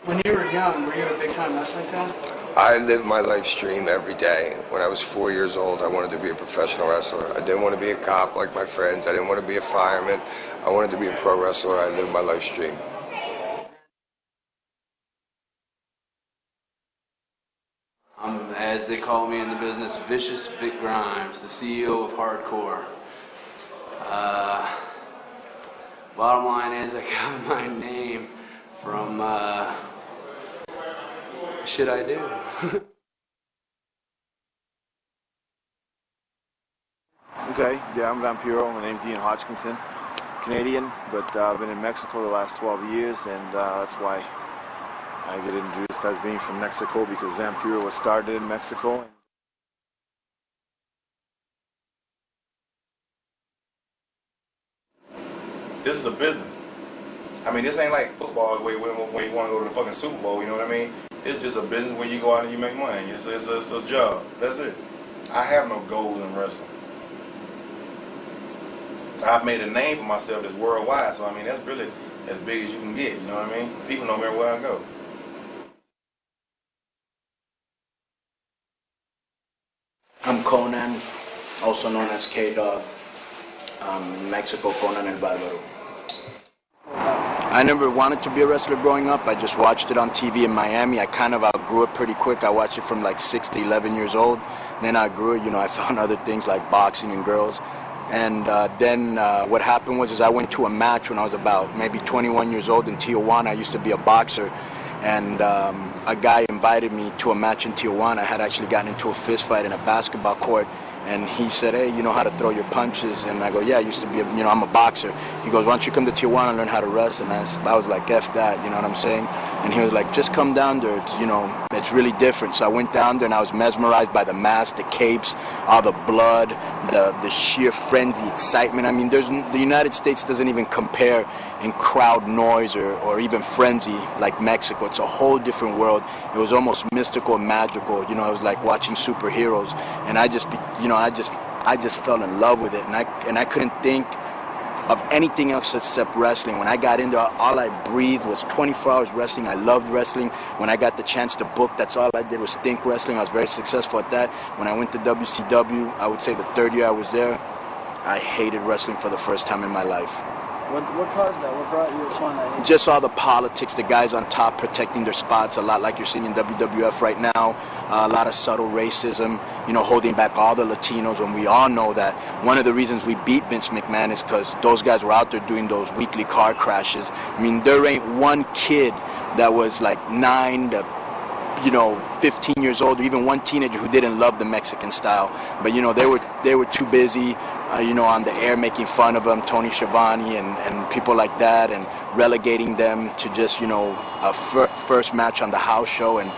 When you were young, were you a big-time wrestling fan? I lived my life stream every day. When I was 4 years old, I wanted to be a professional wrestler. I didn't want to be a cop like my friends. I didn't want to be a fireman. I wanted to be a pro wrestler. I lived my life stream. I'm, as they call me in the business, Vicious Vic Grimes, the CEO of Hardcore. Bottom line is, I got my name from the shit I do. Okay, yeah, I'm Vampiro. My name's Ian Hodgkinson, Canadian, but I've been in Mexico the last 12 years, and that's why I get introduced as being from Mexico, because Vampiro was started in Mexico. This is a business. I mean, this ain't like football where you want to go to the fucking Super Bowl, you know what I mean? It's just a business where you go out and you make money. It's a job. That's it. I have no goals in wrestling. I've made a name for myself that's worldwide, so I mean, that's really as big as you can get, you know what I mean? People know me everywhere I go. I'm Conan, also known as K-Dog. In Mexico, Conan el Bárbaro. I never wanted to be a wrestler growing up. I just watched it on TV in Miami. I kind of outgrew it pretty quick. I watched it from like 6 to 11 years old. Then I grew it, I found other things like boxing and girls. And then what happened was I went to a match when I was about maybe 21 years old in Tijuana. I used to be a boxer. And a guy invited me to a match in Tijuana. I had actually gotten into a fist fight in a basketball court. And he said, hey, you know how to throw your punches? And I go, yeah, I used to be, I'm a boxer. He goes, why don't you come to Tijuana and learn how to wrestle? And I was like, F that, you know what I'm saying? And he was like, just come down there, it's really different. So I went down there and I was mesmerized by the mask, the capes, all the blood, the sheer frenzy, excitement. I mean, the United States doesn't even compare in crowd noise or even frenzy like Mexico. It's a whole different world. It was almost mystical and magical. It was like watching superheroes. And I just fell in love with it, and I couldn't think of anything else except wrestling. When I got in there, all I breathed was 24 hours wrestling. I loved wrestling. When I got the chance to book, that's all I did was think wrestling. I was very successful at that. When I went to WCW, I would say the third year I was there, I hated wrestling for the first time in my life. What caused that? What brought you upon that? Just all the politics, the guys on top protecting their spots, a lot like you're seeing in WWF right now, a lot of subtle racism, holding back all the Latinos, when we all know that one of the reasons we beat Vince McMahon is because those guys were out there doing those weekly car crashes. I mean, there ain't one kid that was like 9 to 15 years old, or even one teenager who didn't love the Mexican style. But they were too busy, on the air making fun of them, Tony Schiavone and people like that, and relegating them to just a first match on the house show, and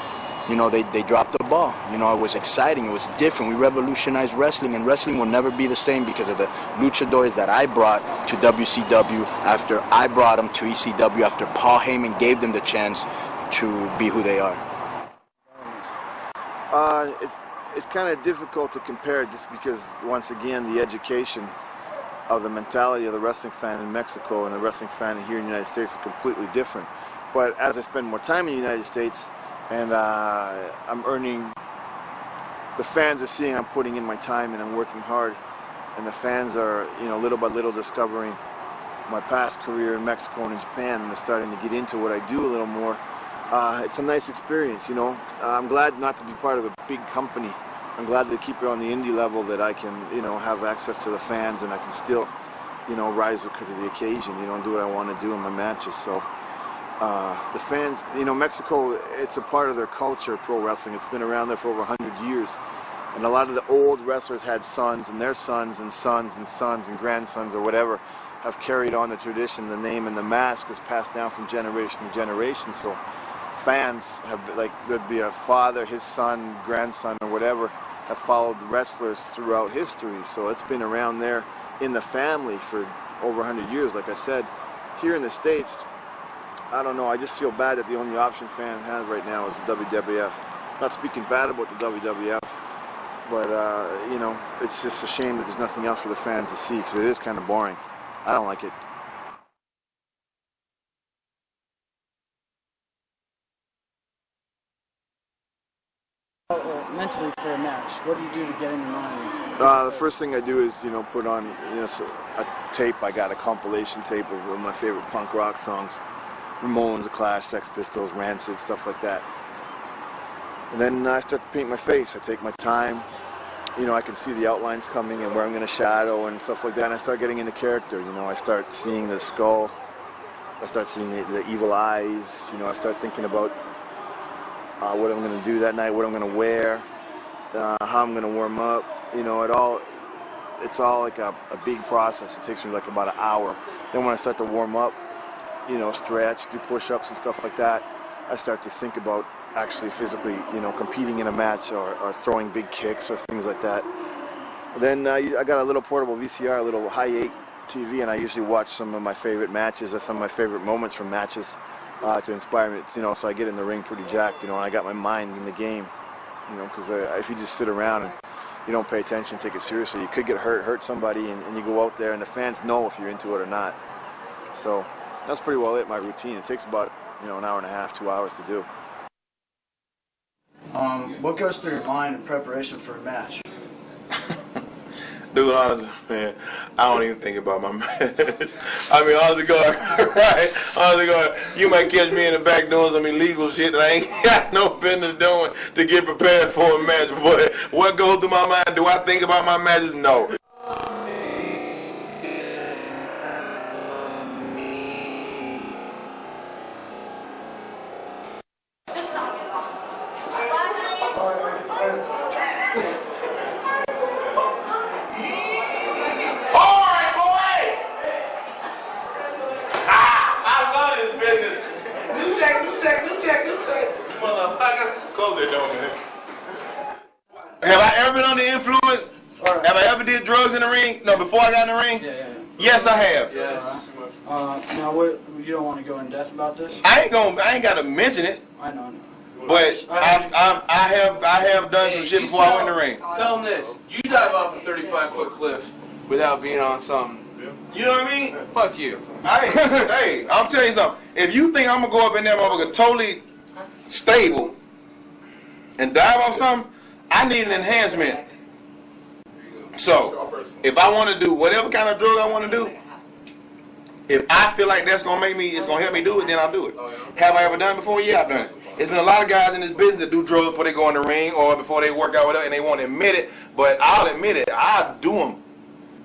they dropped the ball. It was exciting, it was different. We revolutionized wrestling, and wrestling will never be the same because of the luchadors that I brought to WCW after I brought them to ECW, after Paul Heyman gave them the chance to be who they are. It's kind of difficult to compare, just because, once again, the education of the mentality of the wrestling fan in Mexico and the wrestling fan here in the United States is completely different. But as I spend more time in the United States, and I'm earning the fans are seeing I'm putting in my time and I'm working hard, and the fans are, little by little discovering my past career in Mexico and in Japan, and they're starting to get into what I do a little more. It's a nice experience, I'm glad not to be part of a big company. I'm glad to keep it on the indie level, that I can, have access to the fans, and I can still, rise to the occasion, and do what I want to do in my matches. So the fans, Mexico, it's a part of their culture, pro wrestling. It's been around there for over 100 years. And a lot of the old wrestlers had sons, and their sons and sons and sons and grandsons or whatever have carried on the tradition. The name and the mask is passed down from generation to generation. So fans have, there'd be a father, his son, grandson, or whatever, have followed wrestlers throughout history. So it's been around there in the family for over 100 years. Like I said, here in the States, I don't know, I just feel bad that the only option fans have right now is the WWF. Not speaking bad about the WWF, but, it's just a shame that there's nothing else for the fans to see, because it is kind of boring. I don't like it. Mentally for a match, what do you do to get in your mind? The first thing I do is, put on, a tape. I got a compilation tape of my favorite punk rock songs. Ramones, The Clash, Sex Pistols, Rancid, stuff like that. And then I start to paint my face. I take my time. I can see the outlines coming and where I'm going to shadow and stuff like that. And I start getting into character. I start seeing the skull. I start seeing the evil eyes. I start thinking about what I'm going to do that night, what I'm going to wear, how I'm going to warm up. It's all like a big process. It takes me like about an hour. Then when I start to warm up, stretch, do push-ups and stuff like that, I start to think about actually physically, competing in a match or throwing big kicks or things like that. Then I got a little portable VCR, a little high-8 TV, and I usually watch some of my favorite matches or some of my favorite moments from matches to inspire me, so I get in the ring pretty jacked, and I got my mind in the game, because if you just sit around and you don't pay attention, take it seriously, you could get hurt somebody, and you go out there and the fans know if you're into it or not. So that's pretty well it, my routine. It takes about, an hour and a half, 2 hours to do. What goes through your mind in preparation for a match? Dude, honestly, man, I don't even think about my match. I mean, honestly, God, right? Honestly, God, you might catch me in the back doing some illegal shit that I ain't got no business doing to get prepared for a match. But what goes through my mind? Do I think about my matches? No. Have I ever been under influence? Have I ever did drugs in the ring? No, before I got in the ring? Yeah. Yes, I have. Yes. Now, what, you don't want to go in depth about this? I ain't got to mention it. I know. But I have done some shit before I went in the ring. Tell them this. You dive off a 35-foot cliff without being on something. You know what I mean? Fuck you. Hey, I'm telling you something. If you think I'm going to go up in there, motherfucker, totally stable and dive off something, I need an enhancement. So, if I want to do whatever kind of drug I want to do, if I feel like that's going to make me, it's going to help me do it, then I'll do it. Have I ever done it before? Yeah, I've done it. There's been a lot of guys in this business that do drugs before they go in the ring or before they work out with it, and they won't admit it, but I'll admit it. I'll do them.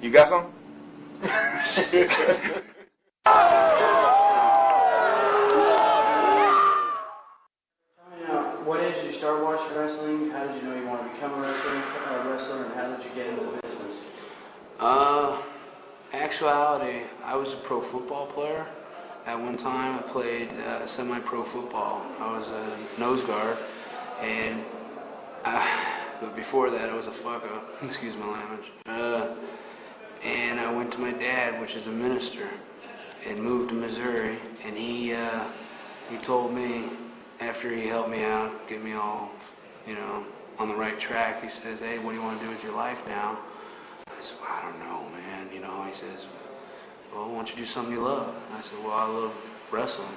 You got some? What age did you start watching wrestling? How did you know you wanted to become a wrestler, and how did you get into the business? Actuality, I was a pro football player. At one time, I played semi-pro football. I was a nose guard, and but before that, I was a fucker. Excuse my language. And I went to my dad, which is a minister, and moved to Missouri. And he told me, after he helped me out, get me all, on the right track, he says, "Hey, what do you want to do with your life now?" I said, "Well, I don't know, man." He says, "Well, why don't you do something you love?" I said, "Well, I love wrestling."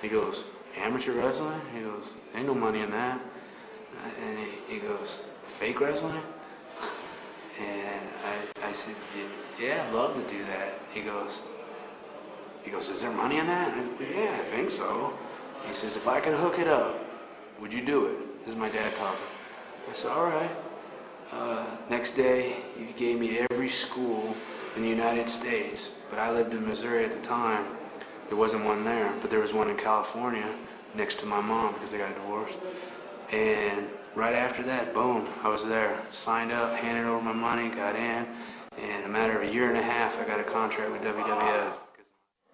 He goes, "Amateur wrestling?" He goes, "Ain't no money in that." And he goes, fake wrestling? And I said, yeah, I'd love to do that. He goes, is there money in that? And I said, yeah, I think so. He says, if I could hook it up, would you do it? This is my dad talking. I said, all right. Next day, he gave me every school in the United States, but I lived in Missouri at the time. There wasn't one there, but there was one in California next to my mom because they got a divorce. And right after that, boom, I was there. Signed up, handed over my money, got in, and in a matter of a year and a half, I got a contract with WWF.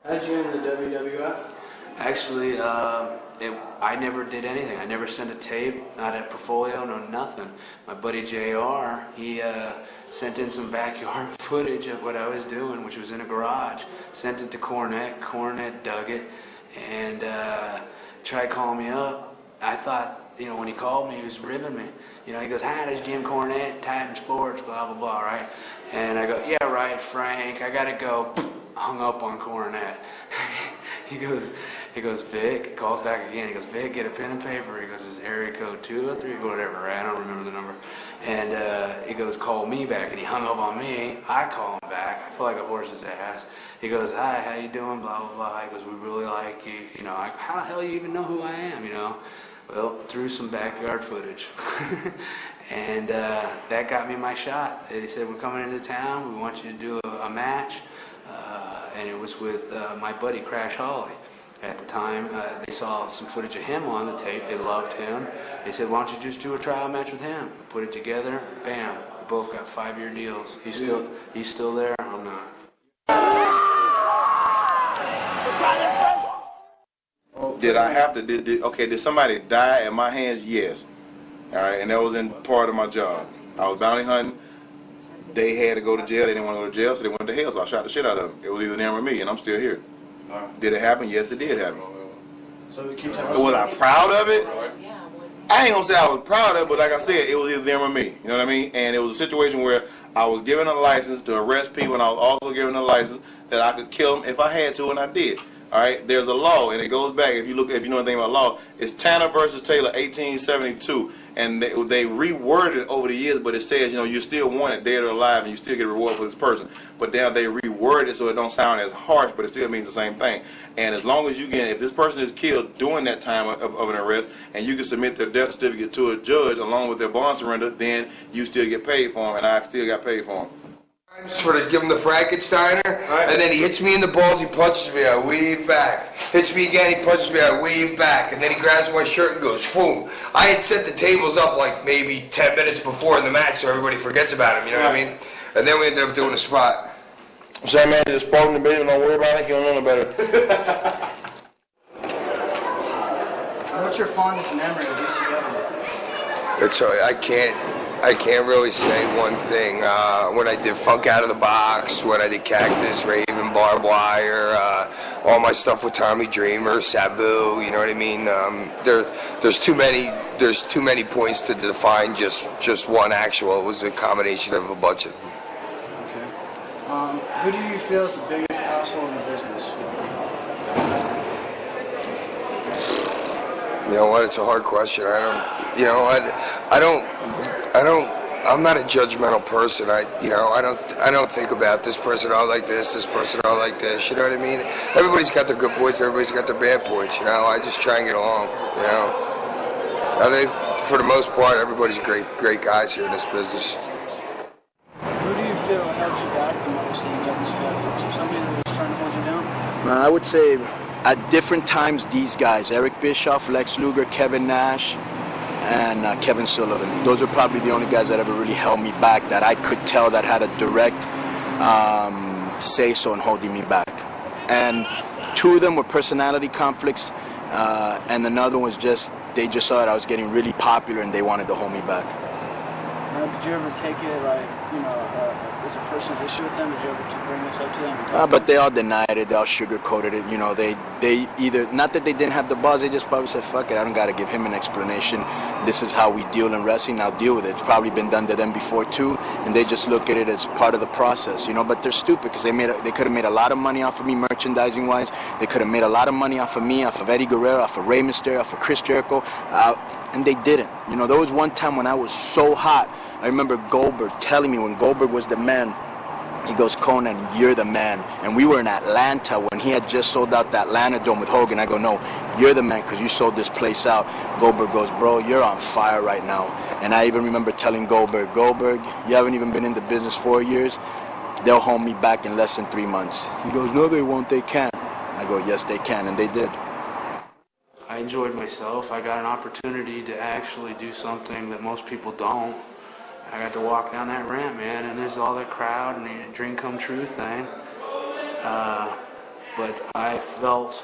How did you enter the WWF? Actually, I never did anything. I never sent a tape, not a portfolio, no nothing. My buddy JR, he sent in some backyard footage of what I was doing, which was in a garage. Sent it to Cornette. Cornette dug it and tried calling me up. I thought, when he called me, he was ribbing me. He goes, hi, this is Jim Cornette, Titan Sports, blah, blah, blah, right? And I go, yeah, right, Frank, I got to go. Hung up on Cornette. He goes, Vic, he calls back again. He goes, Vic, get a pen and paper. He goes, is area code 203, whatever, right? I don't remember the number. And he goes, call me back. And he hung up on me. I call him back. I feel like a horse's ass. He goes, hi, how you doing? Blah, blah, blah. He goes, we really like you. How the hell you even know who I am, Well, through some backyard footage. And that got me my shot. They said, we're coming into town. We want you to do a match. And it was with my buddy Crash Holly. At the time, they saw some footage of him on the tape. They loved him. They said, why don't you just do a trial match with him? We put it together. Bam. We both got 5-year deals. He's still there. I'm not. Did I have to? Did somebody die at my hands? Yes. All right, and that was in part of my job. I was bounty hunting. They had to go to jail. They didn't want to go to jail, so they went to hell. So I shot the shit out of them. It was either them or me, and I'm still here. Did it happen? Yes, it did happen. So can you tell us? Was I proud of it? I ain't gonna say I was proud of it, but like I said, it was either them or me. You know what I mean? And it was a situation where I was given a license to arrest people, and I was also given a license that I could kill them if I had to, and I did. All right, there's a law, and it goes back. If you know anything about law, it's Tanner versus Taylor, 1872, and they reworded it over the years, but it says you still wanted dead or alive, and you still get a reward for this person. But now they reworded it so it don't sound as harsh, but it still means the same thing. And as long as if this person is killed during that time of an arrest, and you can submit their death certificate to a judge along with their bond surrender, then you still get paid for them, and I still got paid for them. Sort of give him the Frankensteiner, and then he hits me in the balls, he punches me, I weave back. Hits me again, he punches me, I weave back. And then he grabs my shirt and goes, boom. I had set the tables up like maybe 10 minutes before in the match so everybody forgets about him, you know what I mean? And then we ended up doing a spot. Say, man, just spoken to me, don't worry about it, you don't know no better. What's your fondest memory of ECW? I can't really say one thing. When I did Funk Out of the Box, when I did Cactus, Raven, Barbed Wire, all my stuff with Tommy Dreamer, Sabu, you know what I mean? There's too many points to define just one actual. It was a combination of a bunch of them. Okay. Who do you feel is the biggest asshole in the business? You know what? It's a hard question. I'm not a judgmental person. I don't think about this person all like this person all like this. You know what I mean? Everybody's got their good points. Everybody's got their bad points. I just try and get along. I think for the most part, everybody's great guys here in this business. Who do you feel held you back the most in WCW? Was there somebody that was trying to hold you down? I would say at different times, these guys, Eric Bischoff, Lex Luger, Kevin Nash, and Kevin Sullivan. Those are probably the only guys that ever really held me back that I could tell that had a direct say-so in holding me back. And 2 of them were personality conflicts, and another was they just saw that I was getting really popular and they wanted to hold me back. Did you ever take it as a personal issue with them? Did you ever bring this up to them? But they all denied it. They all sugarcoated it. they either, not that they didn't have the balls, they just probably said, fuck it, I don't got to give him an explanation. This is how we deal in wrestling, now deal with it. It's probably been done to them before too, and they just look at it as part of the process, you know. But they're stupid because they could have made a lot of money off of me merchandising wise. They could have made a lot of money off of me, off of Eddie Guerrero, off of Rey Mysterio, off of Chris Jericho, and they didn't. You know, there was one time when I was so hot. I remember Goldberg telling me, when Goldberg was the man, he goes, Conan, you're the man. And we were in Atlanta when he had just sold out that Atlanta Dome with Hogan. I go, no, you're the man because you sold this place out. Goldberg goes, bro, you're on fire right now. And I even remember telling Goldberg, you haven't even been in the business 4 years. They'll hold me back in less than 3 months. He goes, no, they won't, they can. I go, yes, they can, and they did. I enjoyed myself. I got an opportunity to actually do something that most people don't. I got to walk down that ramp, man, and there's all that crowd and the dream come true thing. But I felt,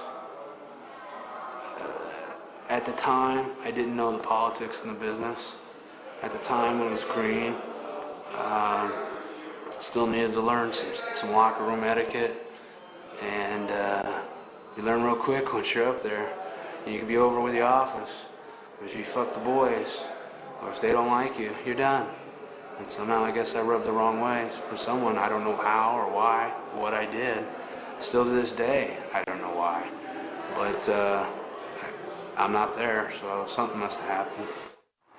at the time, I didn't know the politics in the business. At the time when it was green, still needed to learn some locker room etiquette. And you learn real quick once you're up there. And you can be over with the office. But if you fuck the boys, or if they don't like you, you're done. And somehow I guess I rubbed the wrong way for someone. I don't know how or why, what I did. Still to this day, I don't know why. But I'm not there, so something must have happened.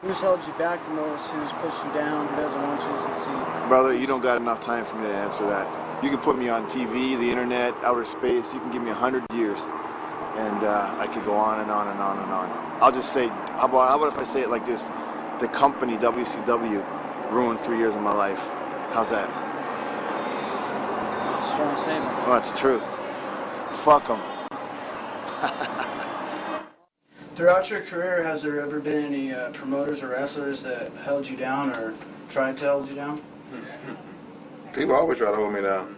Who's held you back the most? Who's pushed you down? Who doesn't want you to succeed? Brother, you don't got enough time for me to answer that. You can put me on TV, the internet, outer space. You can give me 100 years. And I could go on and on and on and on. I'll just say, how about if I say it like this? The company, WCW, ruined 3 years of my life. How's that? That's a strong statement. Well, that's the truth. Fuck them. Throughout your career, has there ever been any promoters or wrestlers that held you down or tried to hold you down? People always try to hold me down.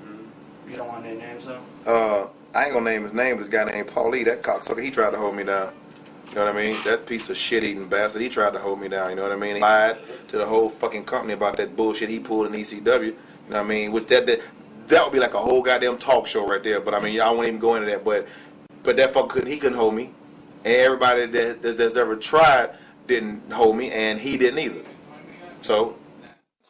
You don't want any names, though? I ain't gonna name his name, but this guy named Paulie, that cocksucker, he tried to hold me down. You know what I mean? That piece of shit-eating bastard, he tried to hold me down, you know what I mean? He lied to the whole fucking company about that bullshit he pulled in ECW, you know what I mean? With that would be like a whole goddamn talk show right there, but I mean, I won't even go into that, but that fucker couldn't hold me. And everybody that's ever tried didn't hold me, and he didn't either. So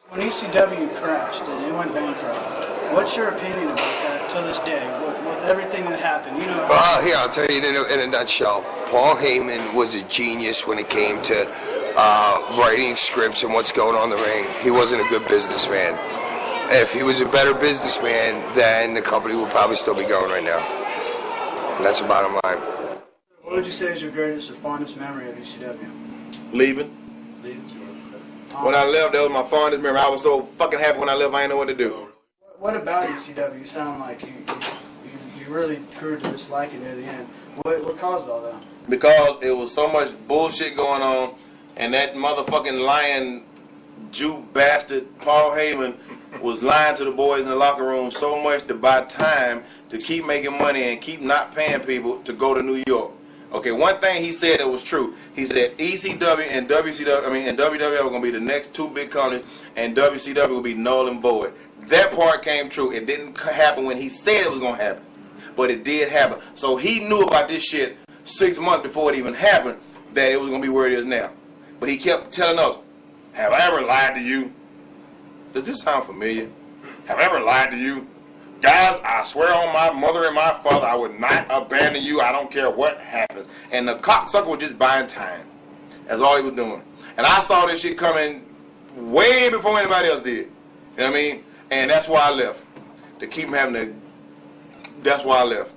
when ECW crashed and it went bankrupt, what's your opinion about that to this day, with everything that happened? You know. Well, here, I'll tell you in a nutshell. Paul Heyman was a genius when it came to writing scripts and what's going on in the ring. He wasn't a good businessman. If he was a better businessman, then the company would probably still be going right now. And that's the bottom line. What would you say is your greatest or fondest memory of ECW? leaving. When I left, that was my fondest memory. I was so fucking happy when I left, I didn't know what to do. What about ECW? You sound like you really grew to dislike it near the end. What caused all that? Because it was so much bullshit going on, and that motherfucking lying Jew bastard Paul Heyman was lying to the boys in the locker room so much to buy time to keep making money and keep not paying people to go to New York. Okay, one thing he said that was true. He said ECW and WCW, and WWF were going to be the next two big companies, and WCW would be null and void. That part came true. It didn't happen when he said it was going to happen, but it did happen. So he knew about this shit 6 months before it even happened, that it was going to be where it is now. But he kept telling us, have I ever lied to you? Does this sound familiar? Have I ever lied to you? Guys, I swear on my mother and my father, I would not abandon you. I don't care what happens. And the cocksucker was just buying time. That's all he was doing. And I saw this shit coming way before anybody else did. You know what I mean? And that's why I left. To keep him having to... That's why I left.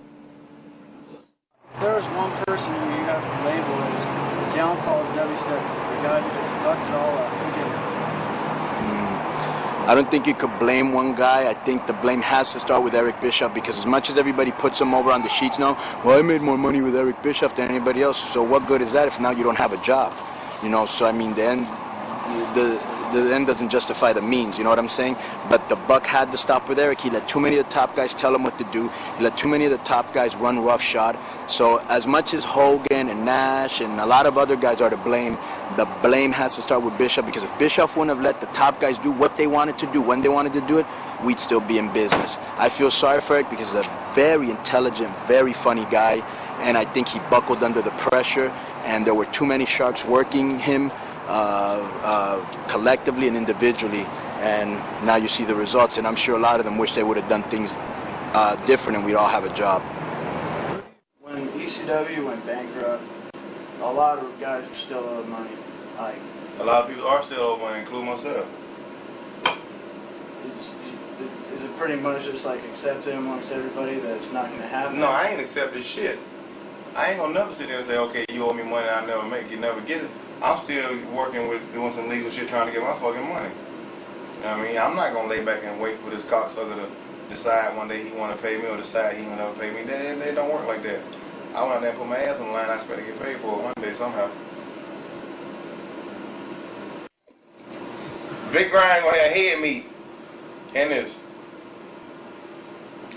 If there was one person who you have to label as the downfall of WCW, the guy who just fucked it all up, who did it? I don't think you could blame one guy. I think the blame has to start with Eric Bischoff, because as much as everybody puts him over on the sheets now, well, I made more money with Eric Bischoff than anybody else, so what good is that if now you don't have a job? You know, so I mean, the end doesn't justify the means, you know what I'm saying? But the buck had to stop with Eric. He let too many of the top guys tell him what to do. He let too many of the top guys run roughshod. So as much as Hogan and Nash and a lot of other guys are to blame, the blame has to start with Bischoff, because if Bischoff wouldn't have let the top guys do what they wanted to do when they wanted to do it, we'd still be in business. I feel sorry for Eric because he's a very intelligent, very funny guy, and I think he buckled under the pressure, and there were too many sharks working him collectively and individually, and now you see the results, and I'm sure a lot of them wish they would have done things different and we'd all have a job. When ECW went bankrupt, a lot of guys are still owed money. Like, A lot of people are still owed money, including myself. is it pretty much just like accepted amongst everybody that it's not going to happen? No, I ain't accepted shit. I ain't gonna never sit there and say, okay, you owe me money, I'll never make you never get it. I'm still working with doing some legal shit trying to get my fucking money. You know what I mean? I'm not gonna lay back and wait for this cocksucker to decide one day he wanna pay me or decide he gonna never pay me. They don't work like that. I went out there and put my ass on the line, I expect to get paid for it one day somehow. Vic Grind gonna have head meat. And this.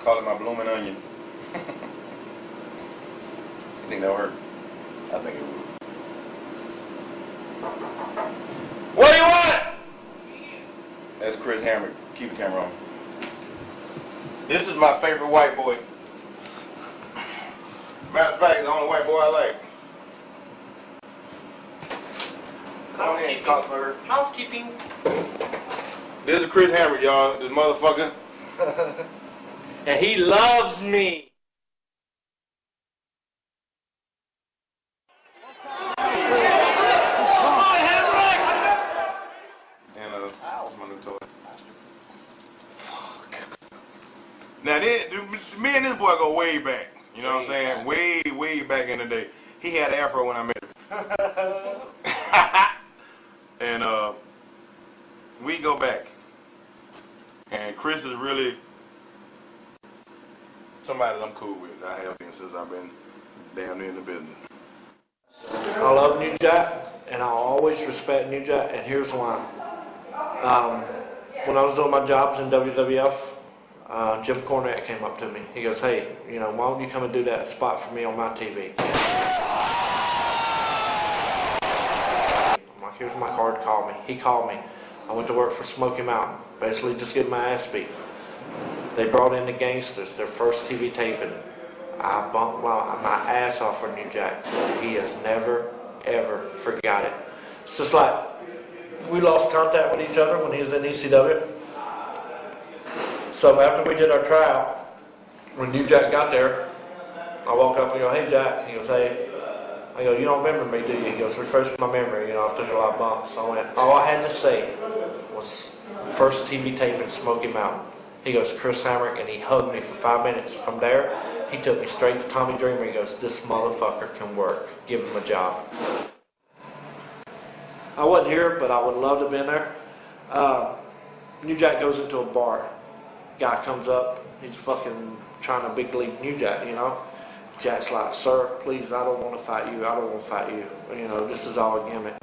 Call it my blooming onion. You think that'll hurt? I think it would. What do you want? That's Chris Hammer. Keep the camera on. This is my favorite white boy. Matter of fact, the only white boy I like. Come on in, cocksucker. Housekeeping. This is Chris Hammer, y'all. This motherfucker. And he loves me. Now, me and this boy go way back. You know what I'm saying? Way, way back in the day. He had an afro when I met him. And we go back. And Chris is really somebody that I'm cool with. I have been since I've been damn near in the business. I love New Jack, and I'll always respect New Jack, and here's why. When I was doing my jobs in WWF, Jim Cornette came up to me. He goes, hey, why don't you come and do that spot for me on my TV? I'm like, here's my card, call me. He called me. I went to work for Smoky Mountain, basically just getting my ass beat. They brought in the Gangsters, their first TV taping. I bumped my ass off for New Jack. He has never, ever forgot it. It's just like, we lost contact with each other when he was in ECW. So after we did our tryout, when New Jack got there, I walk up and go, hey Jack. He goes, hey. I go, you don't remember me, do you? He goes, refresh my memory. I've took a lot of bumps. So I went, all I had to say was first TV tape in Smoky Mountain. He goes, Chris Hamrick, and he hugged me for 5 minutes. From there, he took me straight to Tommy Dreamer. He goes, this motherfucker can work. Give him a job. I wasn't here, but I would love to have been there. New Jack goes into a bar. Guy comes up. He's fucking trying to big league New Jack, Jack's like, sir, please, I don't want to fight you. I don't want to fight you. This is all a gimmick.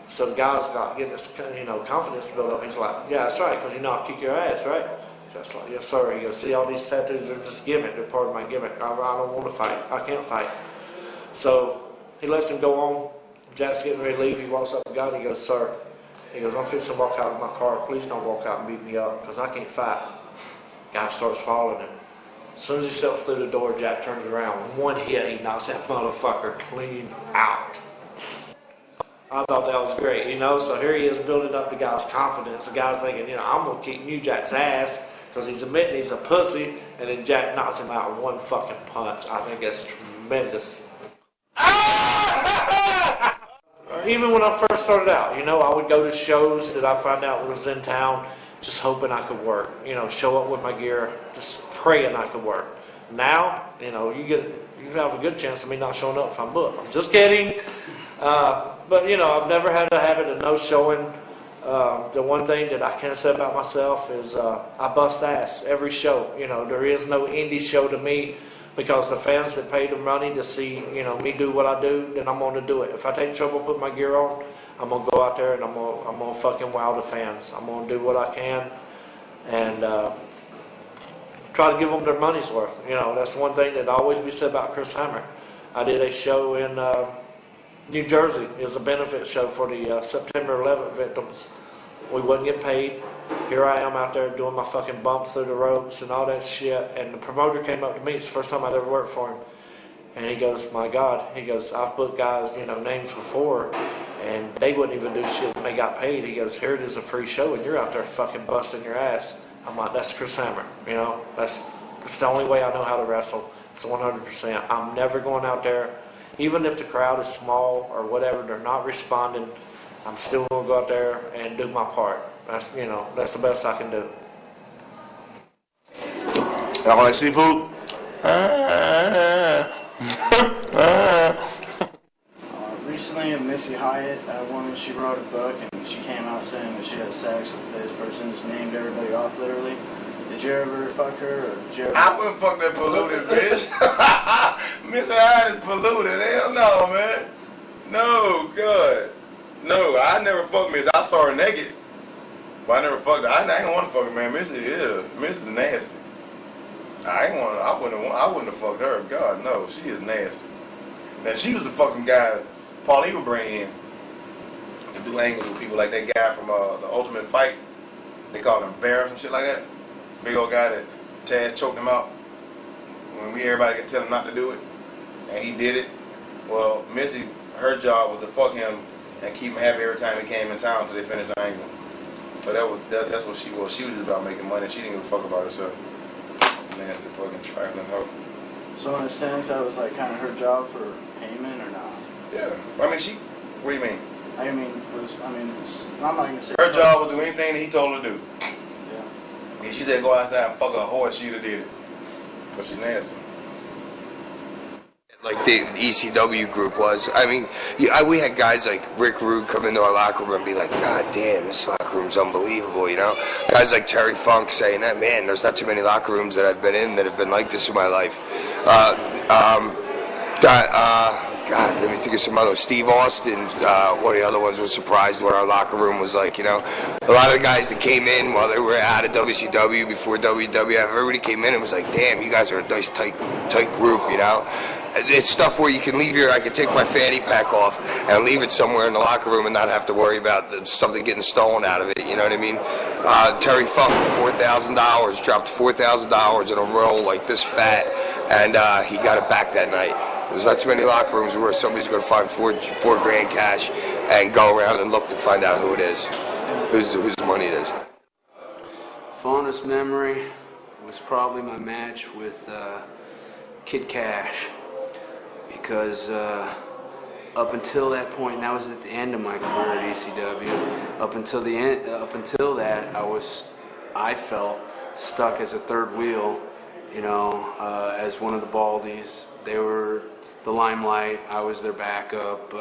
So the guy's got getting this, confidence to build up. He's like, yeah, that's right, because I'll kick your ass, right? Jack's like, yes, sir. He goes, see, all these tattoos are just gimmick. They're part of my gimmick. I don't want to fight. I can't fight. So he lets him go on. Jack's getting ready to leave. He walks up to the guy and he goes, sir. He goes, I'm fixing to walk out of my car. Please don't walk out and beat me up, because I can't fight. Guy starts following him. As soon as he steps through the door, Jack turns around. One hit, he knocks that motherfucker clean out. I thought that was great, So here he is building up the guy's confidence. The guy's thinking, I'm going to kick New Jack's ass because he's admitting he's a pussy. And then Jack knocks him out with one fucking punch. I think that's tremendous. Even when I first started out, I would go to shows that I found out was in town, just hoping I could work. Show up with my gear, just praying I could work. Now, you have a good chance of me not showing up if I'm booked. I'm just kidding. But I've never had a habit of no showing. The one thing that I can say about myself is I bust ass every show. There is no indie show to me, because the fans that pay the money to see me do what I do, then I'm going to do it. If I take trouble putting my gear on, I'm going to go out there and I'm going to fucking wow the fans. I'm going to do what I can and try to give them their money's worth. That's one thing that always be said about Chris Hamrick. I did a show in New Jersey. It was a benefit show for the September 11th victims. We wouldn't get paid. Here I am out there doing my fucking bump through the ropes and all that shit. And the promoter came up to me. It's the first time I'd ever worked for him. And he goes, my God. He goes, I've booked guys, names before, and they wouldn't even do shit when they got paid. He goes, here it is, a free show, and you're out there fucking busting your ass. I'm like, that's Chris Hammer. That's the only way I know how to wrestle. It's 100%. I'm never going out there, even if the crowd is small or whatever, they're not responding. I'm still going to go out there and do my part. That's the best I can do. Y'all like seafood? Recently, Missy Hyatt, a woman, she wrote a book and she came out saying that she had sex with this person, just named everybody off literally. Did you ever fuck her, or did you ever? I wouldn't fuck that polluted bitch. Missy Hyatt is polluted. Hell no, man. No, God. No, I never fucked Miss. I saw her naked, but I never fucked her. I ain't want to fuck her, man. Missy is nasty. I wouldn't have fucked her. God, no, she is nasty. Now she used to fuck some guy Paulie would bring in to do angles with people, like that guy from the Ultimate Fight. They called him Bear or some shit like that. Big old guy that Taz choked him out when everybody could tell him not to do it, and he did it. Well, Missy, her job was to fuck him and keep him happy every time he came in town until they finished the angle. But that's what she was. She was just about making money. She didn't give a fuck about herself. Nasty fucking trifling hoe. So in a sense, that was like kind of her job for payment, or not? Yeah. I mean, what do you mean? I'm not gonna say. Her job was to do anything that he told her to do. Yeah. If she said go outside and fuck a horse, she'd have did it. Because she's nasty. Like the ECW group was. I mean, we had guys like Rick Rude come into our locker room and be like, God damn, this locker room's unbelievable, Guys like Terry Funk saying that, man, there's not too many locker rooms that I've been in that have been like this in my life. God, let me think of some other. Steve Austin, one of the other ones, was surprised what our locker room was like, A lot of the guys that came in while they were out of WCW, before WWF, everybody came in and was like, damn, you guys are a nice, tight group, It's stuff where you can I can take my fanny pack off and leave it somewhere in the locker room and not have to worry about something getting stolen out of it, you know what I mean? Terry Funk, $4,000, dropped $4,000 in a roll like this fat, and he got it back that night. There's not too many locker rooms where somebody's going to find $4 grand cash and go around and look to find out who it is, whose money it is. Fondest memory was probably my match with Kid Cash, because up until that point, and that was at the end of my career at ECW. Up until that, I felt stuck as a third wheel, as one of the Baldies. They were the limelight. I was their backup.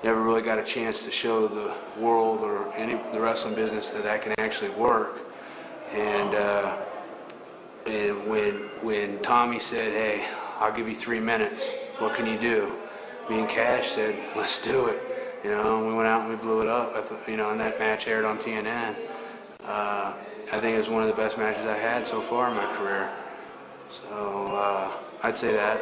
Never really got a chance to show the world or the wrestling business that can actually work. And when Tommy said, "Hey, I'll give you 3 minutes. What can you do?" Me and Cash said, "Let's do it." We went out and we blew it up. And that match aired on TNN. I think it was one of the best matches I had so far in my career. So I'd say that.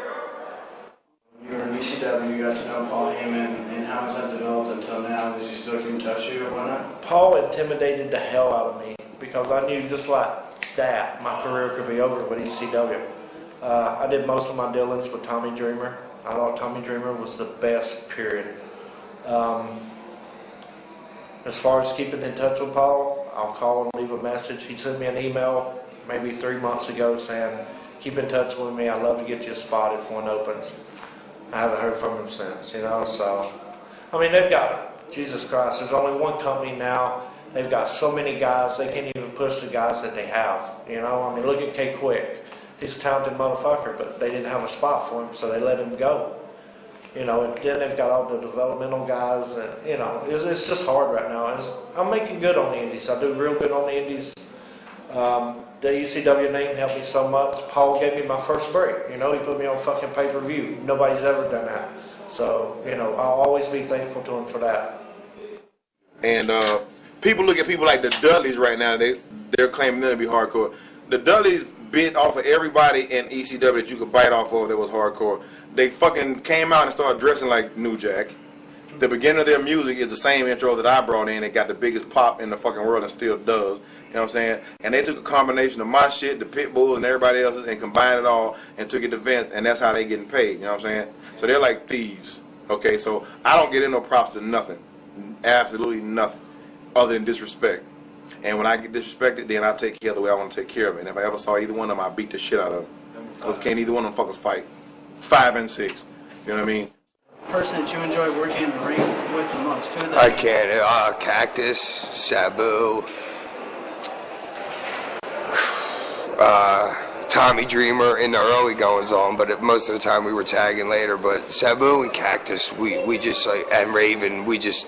You were in ECW, you got to know Paul Heyman, and how has that developed until now? Does he still keep in touch with you or whatnot? Paul intimidated the hell out of me because I knew just like that my career could be over with ECW. I did most of my dealings with Tommy Dreamer. I thought Tommy Dreamer was the best, period. As far as keeping in touch with Paul, I'll call and leave a message. He sent me an email maybe 3 months ago saying, "Keep in touch with me. I'd love to get you a spot if one opens." I haven't heard from him since, so, they've got, Jesus Christ, there's only one company now. They've got so many guys, they can't even push the guys that they have, look at K Quick. He's a talented motherfucker, but they didn't have a spot for him, so they let him go. And then they've got all the developmental guys, and, it's just hard right now. I'm making good on the indies. I do real good on the indies. The ECW name helped me so much. Paul gave me my first break. He put me on fucking pay-per-view. Nobody's ever done that. So, I'll always be thankful to him for that. And people look at people like the Dudleys right now. They're claiming them to be hardcore. The Dudleys bit off of everybody in ECW that you could bite off of that was hardcore. They fucking came out and started dressing like New Jack. The beginning of their music is the same intro that I brought in. It got the biggest pop in the fucking world and still does. You know what I'm saying? And they took a combination of my shit, the Pitbulls, and everybody else's, and combined it all and took it to Vince, and that's how they getting paid. You know what I'm saying? So they're like thieves. Okay, so I don't get in no props to nothing, absolutely nothing, other than disrespect. And when I get disrespected, then I take care of the way I want to take care of it. And if I ever saw either one of them, I beat the shit out of them. Because can't either one of them fuckers fight. 5 and 6. You know what I mean? Person that you enjoy working in the ring with the most? Who are they? I can't. Cactus, Sabu, Tommy Dreamer in the early goings on, but most of the time we were tagging later. But Sabu and Cactus, we just like, and Raven, we just.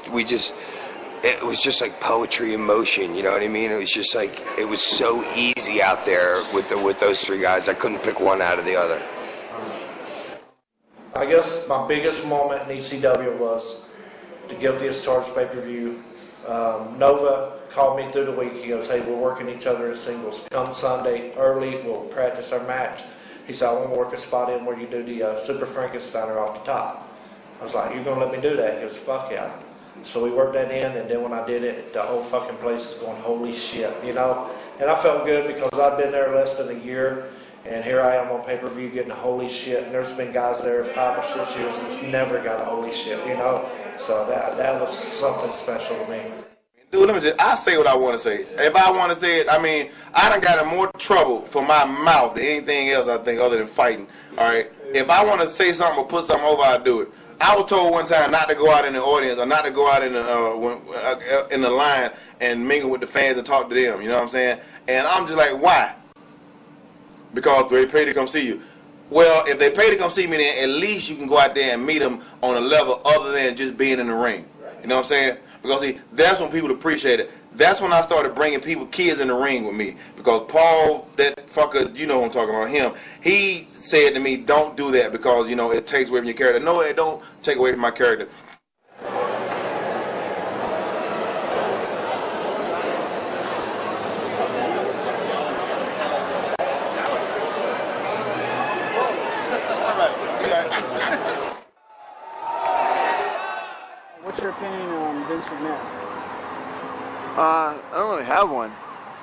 It was just like poetry in motion, you know what I mean? It was just like, it was so easy out there with those three guys. I couldn't pick one out of the other. I guess my biggest moment in ECW was the Guilty as Charged pay-per-view. Nova called me through the week. He goes, hey, we're working each other as singles. Come Sunday early, we'll practice our match. He said, I want to work a spot in where you do the Super Frankensteiner off the top. I was like, you're going to let me do that? He goes, fuck yeah. So we worked that in, and then when I did it, the whole fucking place is going, holy shit, you know? And I felt good because I've been there less than a year, and here I am on pay-per-view getting a holy shit, and there's been guys there 5 or 6 years that's never got a holy shit, you know? So that was something special to me. Dude, I say what I want to say. If I want to say it, I mean, I done got in more trouble for my mouth than anything else, I think, other than fighting, all right? If I want to say something or put something over, I do it. I was told one time not to go out in the audience or not to go out in the line and mingle with the fans and talk to them. You know what I'm saying? And I'm just like, why? Because they pay to come see you. Well, if they pay to come see me, then at least you can go out there and meet them on a level other than just being in the ring. You know what I'm saying? Because see, that's when people appreciate it. That's when I started bringing kids in the ring with me. Because Paul, that fucker, you know what I'm talking about, him, he said to me, don't do that because, you know, it takes away from your character. No, it don't take away from my character. What's your opinion on Vince McMahon? I don't really have one,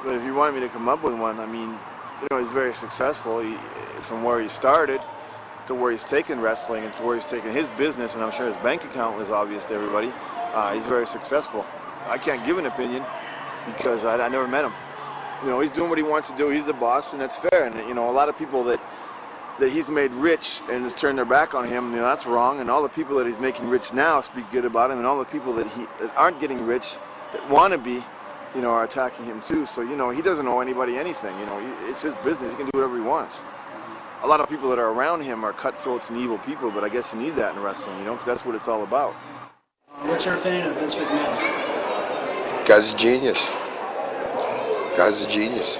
but if you wanted me to come up with one, I mean, you know, he's very successful. From where he started to where he's taken wrestling and to where he's taken his business, and I'm sure his bank account was obvious to everybody. He's very successful. I can't give an opinion because I never met him. You know, he's doing what he wants to do. He's the boss, and that's fair. And you know, a lot of people that he's made rich and has turned their back on him, you know, that's wrong. And all the people that he's making rich now speak good about him, and all the people that aren't getting rich, that want to be, you know, are attacking him too. So, you know, he doesn't owe anybody anything. You know, it's his business. He can do whatever he wants. A lot of people that are around him are cutthroats and evil people, but I guess you need that in wrestling, you know, because that's what it's all about. What's your opinion of Vince McMahon? Guy's a genius. Guy's a genius.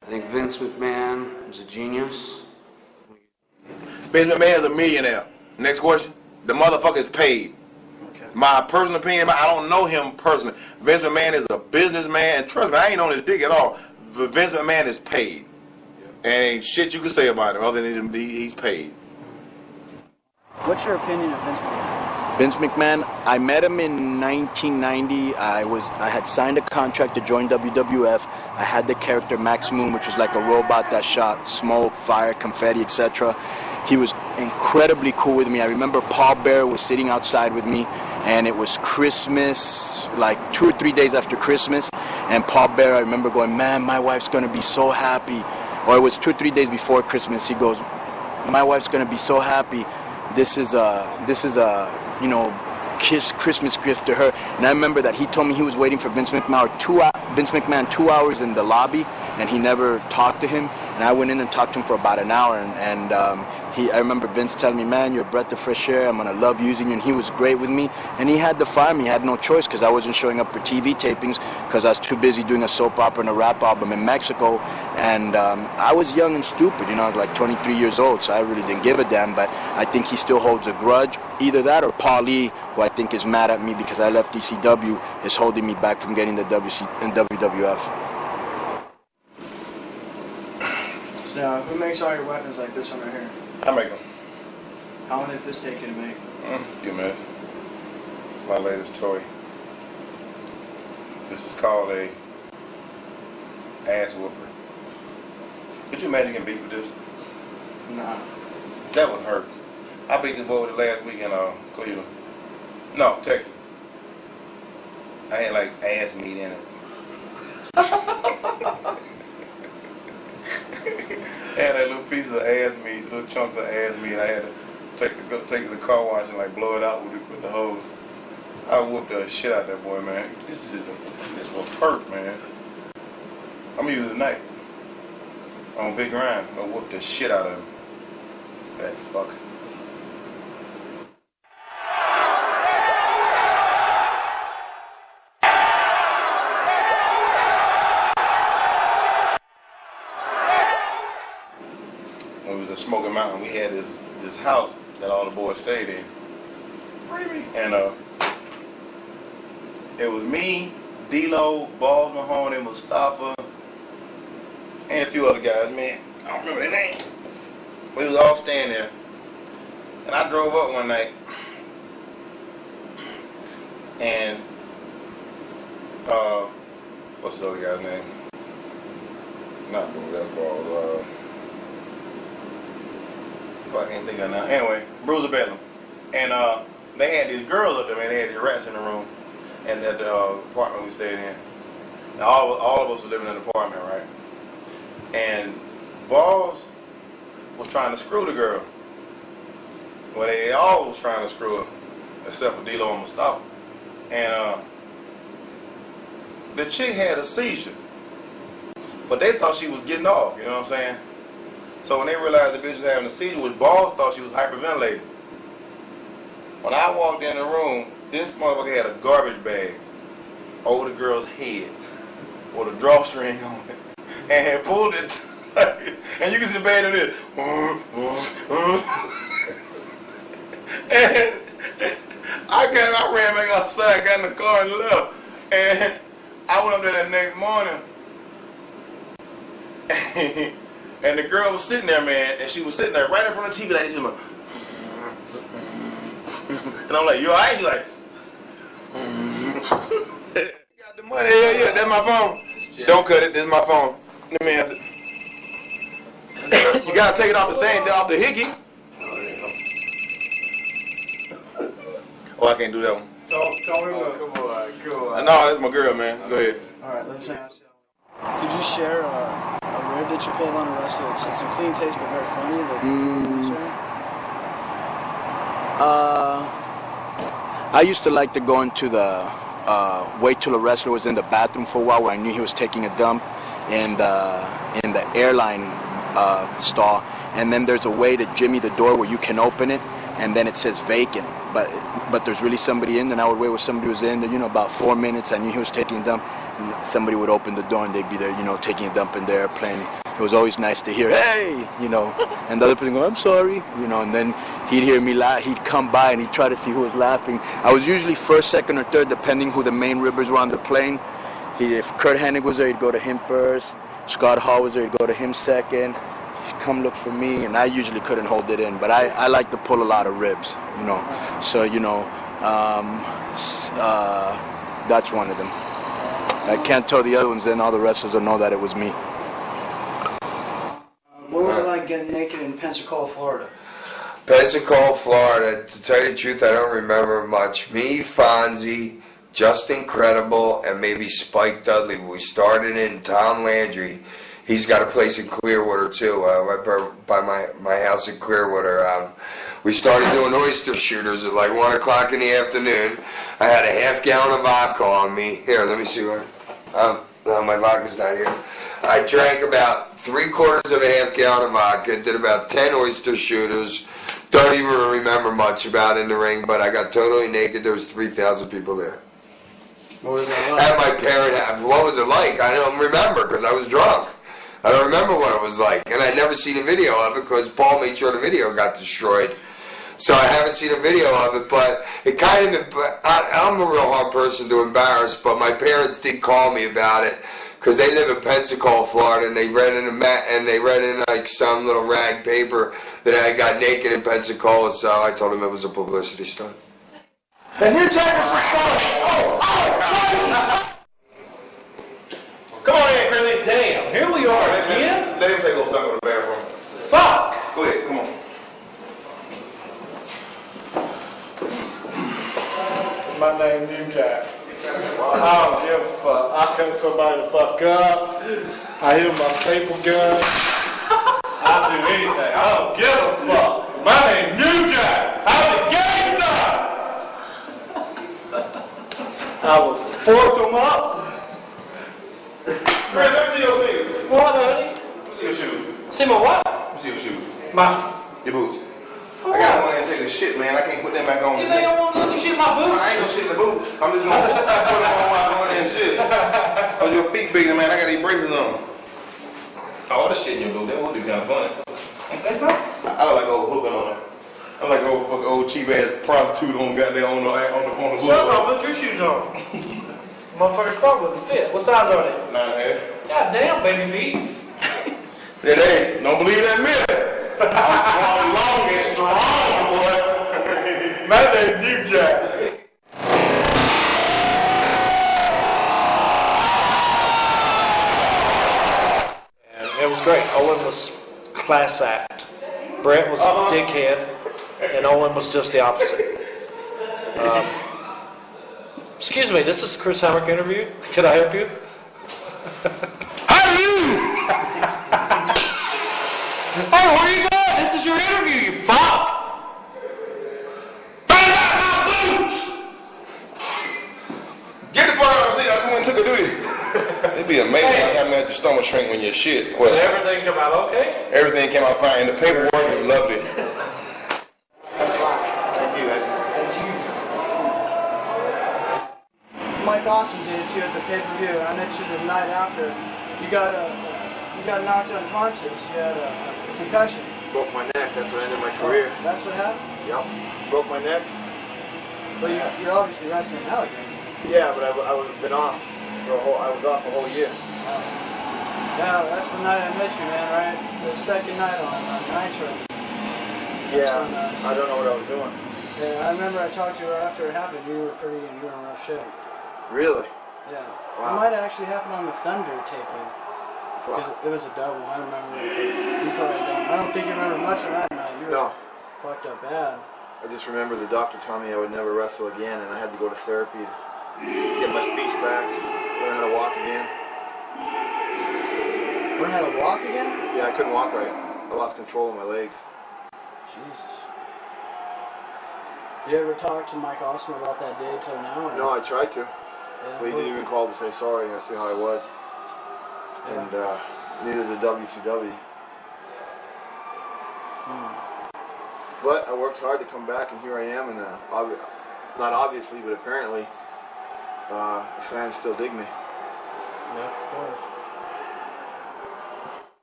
I think Vince McMahon is a genius. Vince McMahon is a millionaire. Next question. The motherfucker is paid. Okay. My personal opinion, I don't know him personally. Vince McMahon is a businessman. Trust me, I ain't on his dick at all. But Vince McMahon is paid. And ain't shit you can say about him other than he's paid. What's your opinion of Vince McMahon? Vince McMahon, I met him in 1990. I had signed a contract to join WWF. I had the character Max Moon, which was like a robot that shot smoke, fire, confetti, etc. He was incredibly cool with me. I remember Paul Bearer was sitting outside with me, and it was Christmas, like 2 or 3 days after Christmas. And Paul Bearer, I remember going, man, my wife's going to be so happy. Or it was 2 or 3 days before Christmas. He goes, my wife's going to be so happy. This is a you know, Christmas gift to her. And I remember that he told me he was waiting for Vince McMahon 2 hours in the lobby, and he never talked to him. And I went in and talked to him for about an hour, and I remember Vince telling me, man, you're a breath of fresh air, I'm going to love using you, and he was great with me. And he had to fire me. I had no choice because I wasn't showing up for TV tapings because I was too busy doing a soap opera and a rap album in Mexico. And I was young and stupid, you know, I was like 23 years old, so I really didn't give a damn. But I think he still holds a grudge. Either that or Paul Lee, who I think is mad at me because I left ECW, is holding me back from getting the WWF. So Now, who makes all your weapons like this one right here? I make them. How long did this take you to make? A few minutes. My latest toy. This is called a ass whooper. Could you imagine getting beat with this? Nah. That would hurt. I beat this boy with it last week in Cleveland. No, Texas. I had like ass meat in it. I had that little piece of ass meat, little chunks of ass meat. I had to take it to the car wash and like blow it out with the hose. I whooped the shit out that boy, man. This was perk, man. I'm gonna use it tonight on Big Ryan. I'm gonna whoop the shit out of him. Fat fuck. When we was in Smoky Mountain, we had this house that all the boys stayed in. Free me. And it was me, D-Lo, Balls Mahoney, Mustafa, and a few other guys, man. I don't remember their name. We was all staying there. And I drove up one night. And what's the other guy's name? Not Boo, that's Balls. I can't think of it now. Anyway, Bruiser Bedlam. And they had these girls up there, man. They had these rats in the room. And at the apartment we stayed in. Now all of us were living in an apartment, right? And Balls was trying to screw the girl. Well, they all was trying to screw her, except for D-Lo and Mustafa. And the chick had a seizure. But they thought she was getting off, you know what I'm saying? So when they realized the bitch was having a seizure, which Balls thought she was hyperventilating. When I walked in the room, this motherfucker had a garbage bag over the girl's head with a drawstring on it, and had pulled it, and you can see the bag in this. And I ran back outside, got in the car and left. And I went up there that next morning, and the girl was sitting there, man, and she was sitting there right in front of the TV like this. And I'm like, you alright? She's like, you got the money? Yeah, that's my phone. Don't cut it, this is my phone. Let me answer. You gotta take it off the thing, off the hickey. Oh, I can't do that one. Tell me what. Come on. No, that's my girl, man. Go ahead. Alright, let me ask you. Could you share a rib that you pulled on a wrestler? It's a clean taste but very funny. I used to like to go into the wait till a wrestler was in the bathroom for a while, where I knew he was taking a dump in the airline stall, and then there's a way to jimmy the door where you can open it, and then it says vacant, but there's really somebody in. Then I would wait where somebody was in there, about 4 minutes. I knew he was taking a dump, and somebody would open the door and they'd be there, taking a dump in the airplane. It was always nice to hear, hey, and the other person go, I'm sorry, and then he'd hear me laugh. He'd come by and he'd try to see who was laughing. I was usually first, second, or third, depending who the main ribbers were on the plane. If Kurt Hennig was there, he'd go to him first. Scott Hall was there, he'd go to him second. He'd come look for me, and I usually couldn't hold it in. But I like to pull a lot of ribs, So, that's one of them. I can't tell the other ones, then all the wrestlers will know that it was me. What was it like getting naked in Pensacola, Florida? Pensacola, Florida. To tell you the truth, I don't remember much. Me, Fonzie, Just Incredible, and maybe Spike Dudley. We started in Tom Landry. He's got a place in Clearwater too, right by my house in Clearwater. We started doing oyster shooters at like 1 o'clock in the afternoon. I had a half-gallon of vodka on me. Here, let me see what. No, my vodka's not here. I drank about 3/4 of a half-gallon of vodka, did about 10 oyster shooters. Don't even remember much about in the ring, but I got totally naked. There was 3,000 people there. What was that like? At my parent house. What was it like? I don't remember because I was drunk. I don't remember what it was like, and I'd never seen a video of it because Paul made sure the video got destroyed. So I haven't seen a video of it, but it kind of, I'm a real hard person to embarrass, but my parents did call me about it because they live in Pensacola, Florida, and they read in like some little rag paper that I got naked in Pensacola. So I told him it was a publicity stunt. The New Jack is a son. Come on in, Chris. Damn, here we are again. Let him take off something to the bathroom. Fuck. Go ahead, come on. My name New Jack. I don't give a fuck. I cut somebody the fuck up. I hit my staple gun. I'll do anything. I don't give a fuck. My name New Jack. I'm the gangster. I will fork them up. Chris, let me see your sneakers. What, honey? Let me see your shoes. See my what? Let me see your shoes. My. Your boots. I gotta go in and take a shit, man. I can't put them back on. You think I want to let you shit my boots? I ain't gonna shit in the boot. I'm just gonna put them on while I'm going in and shit. Cause your feet bigger, man. I got these braces on. All the shit in your boot. That would be kind of funny. That's not. I look like old hooker on it. I like old cheap ass prostitute on goddamn on the hood. Shut up, put your shoes on. Motherfuckers probably wouldn't fit. What size are they? 9.5. God damn, baby feet. That ain't. Don't believe that myth. I'm strong, long and strong, boy. My name New Jack. It was great. Owen was class act. Brett was a dickhead, and Owen was just the opposite. Excuse me, this is Chris Hamrick interview. Can I help you? Hey, where are you going? This is your interview, you fuck! Bring out my boots! Get the fuck out of the seat. I just went and took a duty. It'd be amazing how much your stomach shrink when you're shit. Well, Did everything come out okay? everything came out fine, and the paperwork was lovely. Mike Awesome did it too at the pay-per-view. I met you the night after. You got knocked unconscious. You had a concussion. Broke my neck. That's what ended my career. That's what happened? Yep. Broke my neck. But you're obviously wrestling now again. Yeah, but I would have been off for I was off a whole year. Yeah, that's the night I met you, man, right? The second night on Nitro. Yeah, I don't know what I was doing. Yeah, I remember I talked to you right after it happened. You were in rough shape. Really? Yeah. Wow. It might have actually happened on the Thunder taping. Because it was a double. I remember. You probably don't. I don't think you remember much of that night. You were fucked up bad. I just remember the doctor telling me I would never wrestle again, and I had to go to therapy to get my speech back, learn how to walk again. Learn how to walk again? Yeah, I couldn't walk right. I lost control of my legs. Jesus. Did you ever talk to Mike Awesome about that day till now? Or? No, I tried to. Yeah, But he didn't even call to say sorry or see how I was. Yeah. And neither did WCW. But I worked hard to come back, and here I am. And not obviously, but apparently, the fans still dig me. Yeah, of course.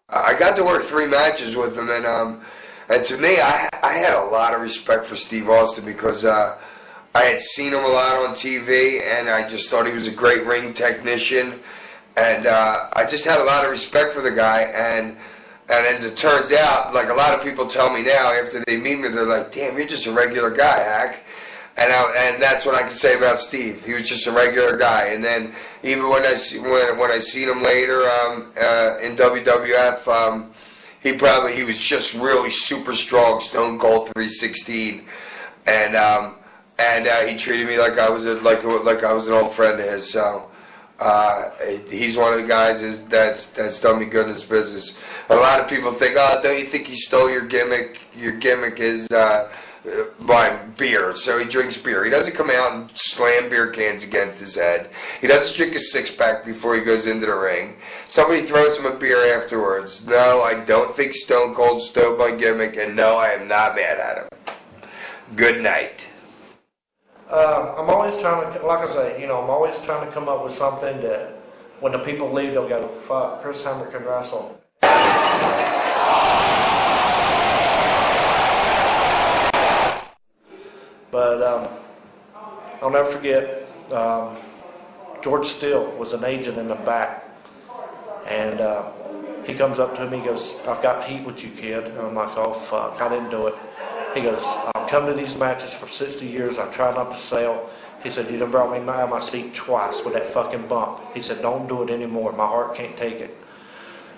I got to work 3 matches with him, and to me, I had a lot of respect for Steve Austin because I had seen him a lot on TV, and I just thought he was a great ring technician, and I just had a lot of respect for the guy, and as it turns out, like a lot of people tell me now after they meet me, they're like, "Damn, you're just a regular guy, Hack." And that's what I can say about Steve. He was just a regular guy. And then even when I seen him later in WWF, he was just really super strong, Stone Cold 316, and he treated me like I was an old friend of his. So he's one of the guys that's done me good in this business. A lot of people think, "Oh, don't you think he stole your gimmick? Your gimmick is buying beer, so he drinks beer. He doesn't come out and slam beer cans against his head. He doesn't drink a six-pack before he goes into the ring. Somebody throws him a beer afterwards. No, I don't think Stone Cold stole my gimmick, and no, I am not mad at him. Good night." I'm always trying to, like I say, I'm always trying to come up with something that when the people leave, they'll go, "Fuck, Chris Hamrick can wrestle." But I'll never forget, George Steele was an agent in the back, And he comes up to me, he goes, "I've got heat with you, kid." And I'm like, "Oh, fuck, I didn't do it." He goes, "I've come to these matches for 60 years. I try not to sell." He said, "You done brought me out of my seat twice with that fucking bump." He said, "Don't do it anymore. My heart can't take it."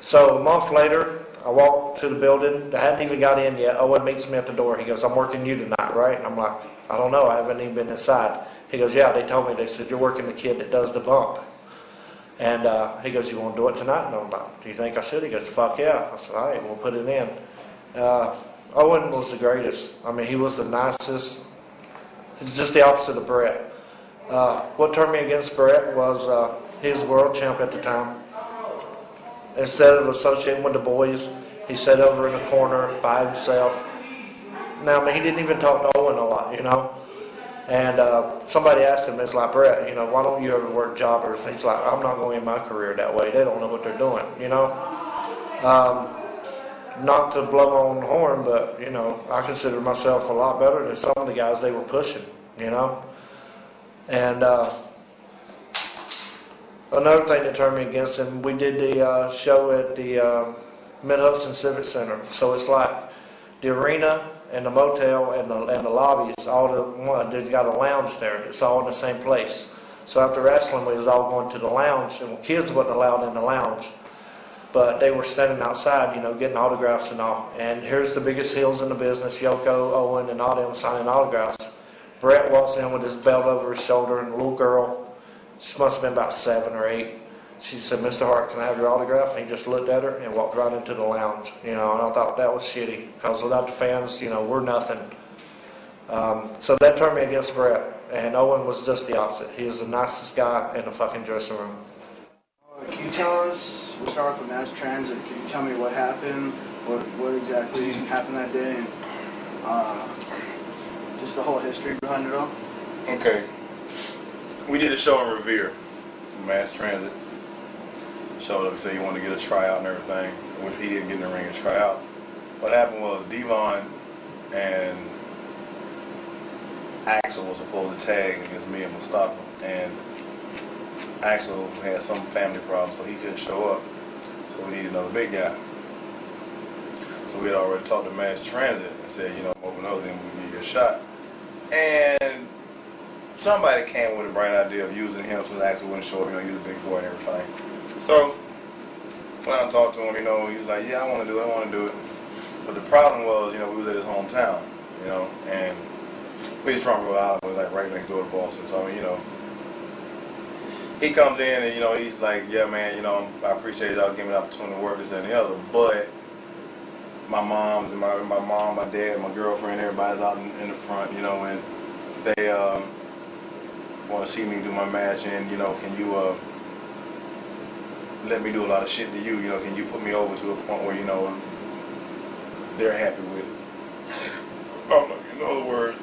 So a month later, I walked to the building. I hadn't even got in yet. Owen meets me at the door. He goes, "I'm working you tonight, right?" And I'm like, "I don't know. I haven't even been inside." He goes, "Yeah, they told me." They said, "You're working the kid that does the bump." And he goes, "You want to do it tonight?" And I'm like, "Do you think I should?" He goes, "Fuck yeah." I said, "All right, we'll put it in." Owen was the greatest. I mean, he was the nicest. He's just the opposite of Brett. What turned me against Brett was he was world champ at the time. Instead of associating with the boys, he sat over in a corner by himself. Now, I mean, he didn't even talk to Owen a lot, you know. And somebody asked him, it's like, "Brett, you know, why don't you ever work jobbers?" And he's like, "I'm not going to end my career that way. They don't know what they're doing, you know." Not to blow my own horn, but, you know, I consider myself a lot better than some of the guys they were pushing, you know. And another thing that turned me against him, we did the show at the Mid-Hudson Civic Center. So it's like the arena and the motel and the lobby is all they've got a lounge there. It's all in the same place. So after wrestling, we was all going to the lounge, and kids wasn't allowed in the lounge. But they were standing outside, you know, getting autographs and all. And here's the biggest heels in the business, Yoko, Owen, and all them signing autographs. Brett walks in with his belt over his shoulder, and a little girl, she must have been about 7 or 8. She said, "Mr. Hart, can I have your autograph?" And he just looked at her and walked right into the lounge, you know. And I thought that was shitty, because without the fans, you know, we're nothing. So that turned me against Brett. And Owen was just the opposite. He was the nicest guy in the fucking dressing room. Can you tell us, we'll start with Mass Transit, can you tell me what happened, what exactly happened that day, and just the whole history behind it all? Okay. We did a show in Revere, Mass Transit. Showed up and said he wanted to get a tryout and everything, which he didn't get in the ring and try out. What happened was Devon and Axel was supposed to tag against me and Mustafa, and Axel had some family problem, so he couldn't show up. So we needed another big guy. So we had already talked to Mass Transit and said, you know, open those and we give you a shot. And somebody came with a bright idea of using him since Axel wouldn't show up, you know, he's a big boy and everything. So when I talked to him, you know, he was like, "Yeah, I want to do it. But the problem was, you know, we was at his hometown, you know, and he's from Rhode Island, it was like right next door to Boston. So, you know, he comes in and, you know, he's like, "Yeah, man, you know, I appreciate y'all giving me the opportunity to work this and the other, but my mom's and my mom, my dad, my girlfriend, everybody's out in the front, you know, and they want to see me do my match, and, you know, can you let me do a lot of shit to you, you know, can you put me over to a point where, you know, they're happy with it?" I'm like, in other words,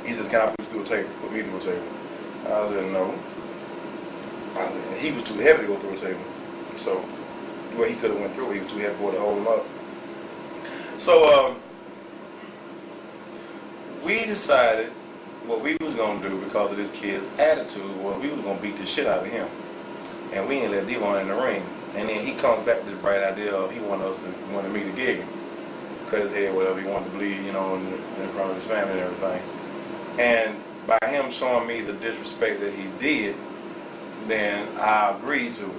he says, "Can I put you through a table? Put me through a table?" I said, "No." He was too heavy to go through a table. So, well, he could have went through it. He was too heavy for it to hold him up. So, we decided what we was going to do because of this kid's attitude was we was going to beat the shit out of him. And we didn't let Devon in the ring. And then he comes back with this bright idea of he wanted me to gig him. Cut his head, whatever he wanted to bleed, you know, in front of his family and everything. And by him showing me the disrespect that he did, then I agreed to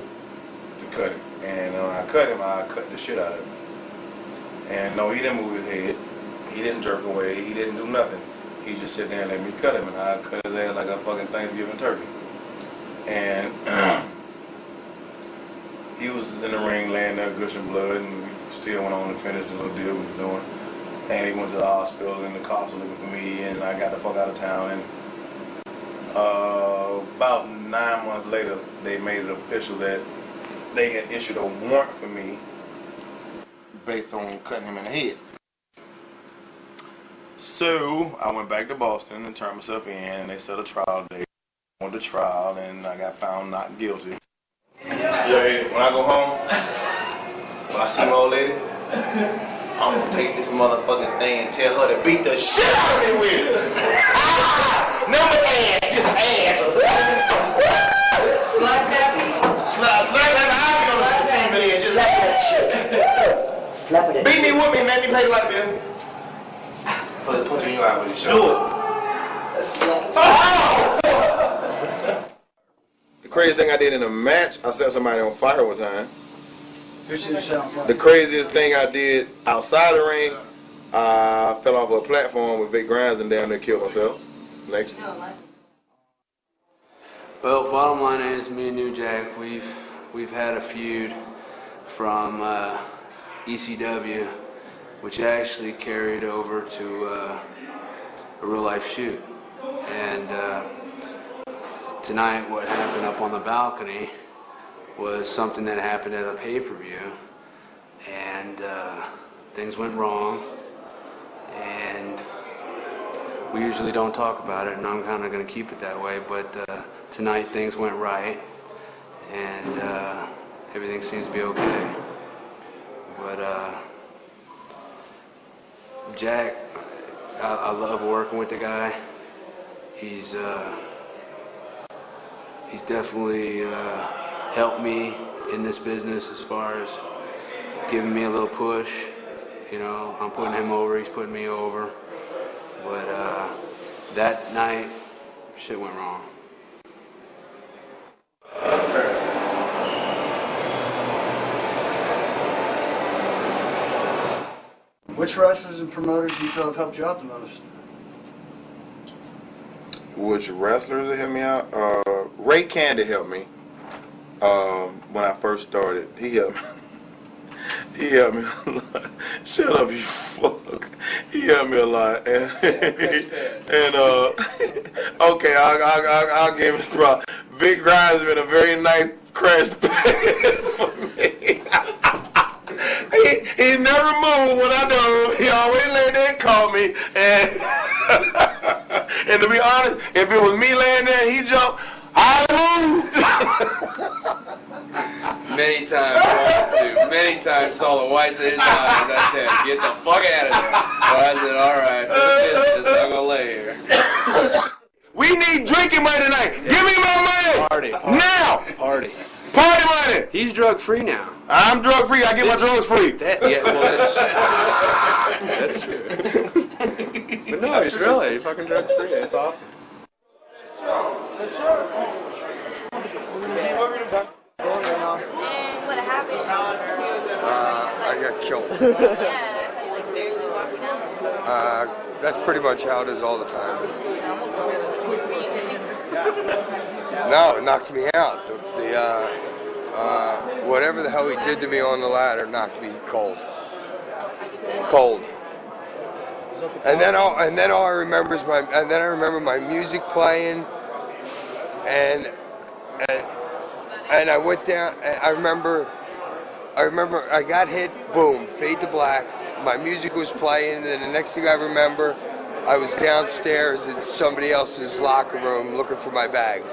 cut him. And when I cut him, I cut the shit out of him. And no, he didn't move his head. He didn't jerk away. He didn't do nothing. He just sit there and let me cut him, and I cut his ass like a fucking Thanksgiving turkey. And he was in the ring laying there gushing blood, and we still went on to finish the little deal we were doing. And he went to the hospital, and the cops were looking for me, and I got the fuck out of town. And about 9 months later, they made it official that they had issued a warrant for me based on cutting him in the head. So I went back to Boston and turned myself in, and they set a trial date. I went to trial, and I got found not guilty. Yeah, when I go home, when I see my old lady, I'm gonna take this motherfucking thing and tell her to beat the shit out of me with it. Number ass, just ass. Slap that. Slap that. slap it. Beat me with me, make me play like this. For the punch in your eye with his shoulder. The craziest thing I did in a match, I set somebody on fire one time. Who should you set on fire? The craziest thing I did outside the ring, I fell off a platform with Vic Grimes and damn near killed myself. Next. Well, bottom line is, me and New Jack, we've had a feud from ECW, which actually carried over to a real life shoot. And tonight, what happened up on the balcony was something that happened at a pay-per-view, and things went wrong, and we usually don't talk about it, and I'm kind of going to keep it that way, but tonight things went right, and everything seems to be okay. But Jack, I love working with the guy. He's definitely helped me in this business as far as giving me a little push. You know, I'm putting him over, he's putting me over. But that night, shit went wrong. Which wrestlers and promoters do you feel have helped you out the most? Which wrestlers that helped me out? Ray Candy helped me when I first started. He helped me. He helped me a lot. Shut up, you fuck. He helped me a lot. And okay, I'll give him a problem. Vic Grimes has been a very nice crash pad for me. He never moved when I do him. He always laid there and called me. And to be honest, if it was me laying there and he jumped, I'd move. Many times saw the whites of his eyes. I said, get the fuck out of there. But I said, all right, for the business, I'm going to lay here. We need drinking money tonight. Give me my money. Party. Now. Party money. He's drug free now. I'm drug free. I get my drugs free. That's true. But no, he's really fucking drug free. It's awesome. And what happened? I got killed. Yeah, that's how you like barely walking out. That's pretty much how it is all the time. Were you living? No, it knocked me out. Whatever the hell he did to me on the ladder knocked me cold. Cold. And then all I remember is my music playing, and I went down. I remember I got hit. Boom, fade to black. My music was playing, and then the next thing I remember, I was downstairs in somebody else's locker room looking for my bag.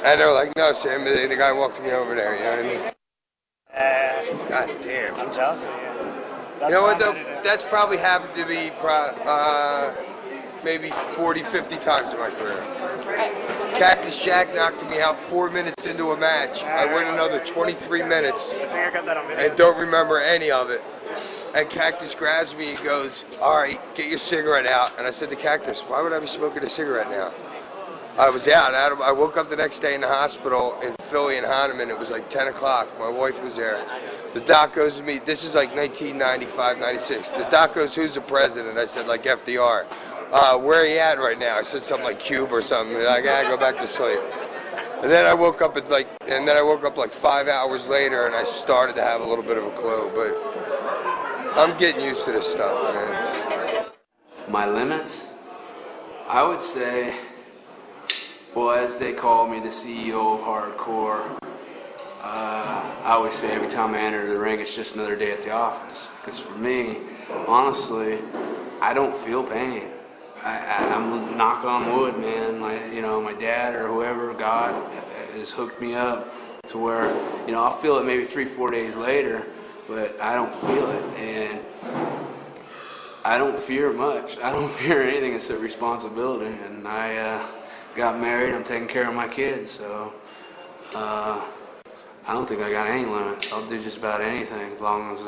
And they were like, "No, Sam." The guy walked me over there. You know what I mean? God damn. I'm jealous of you. You know what, though? That's probably happened to me maybe 40, 50 times in my career. Cactus Jack knocked me out 4 minutes into a match. I went another 23 minutes and don't remember any of it. And Cactus grabs me and goes, "All right, get your cigarette out." And I said to Cactus, "Why would I be smoking a cigarette now?" I was out. I woke up the next day in the hospital in Philly and Hahnemann. It was like 10 o'clock. My wife was there. The doc goes to me, this is like 1995, 96. The doc goes, "Who's the president?" I said, "Like FDR. Where are you at right now?" I said something like Cuba or something. I gotta go back to sleep. And then I woke up like 5 hours later, and I started to have a little bit of a clue. But I'm getting used to this stuff, man. My limits? I would say, well, as they call me, the CEO of hardcore, I always say every time I enter the ring, it's just another day at the office. Because for me, honestly, I don't feel pain. I'm knock on wood, man. My dad or whoever, God, has hooked me up to where, I'll feel it maybe 3-4 days later, but I don't feel it. And I don't fear much. I don't fear anything except responsibility. And I got married. I'm taking care of my kids, so I don't think I got any limits. I'll do just about anything as long as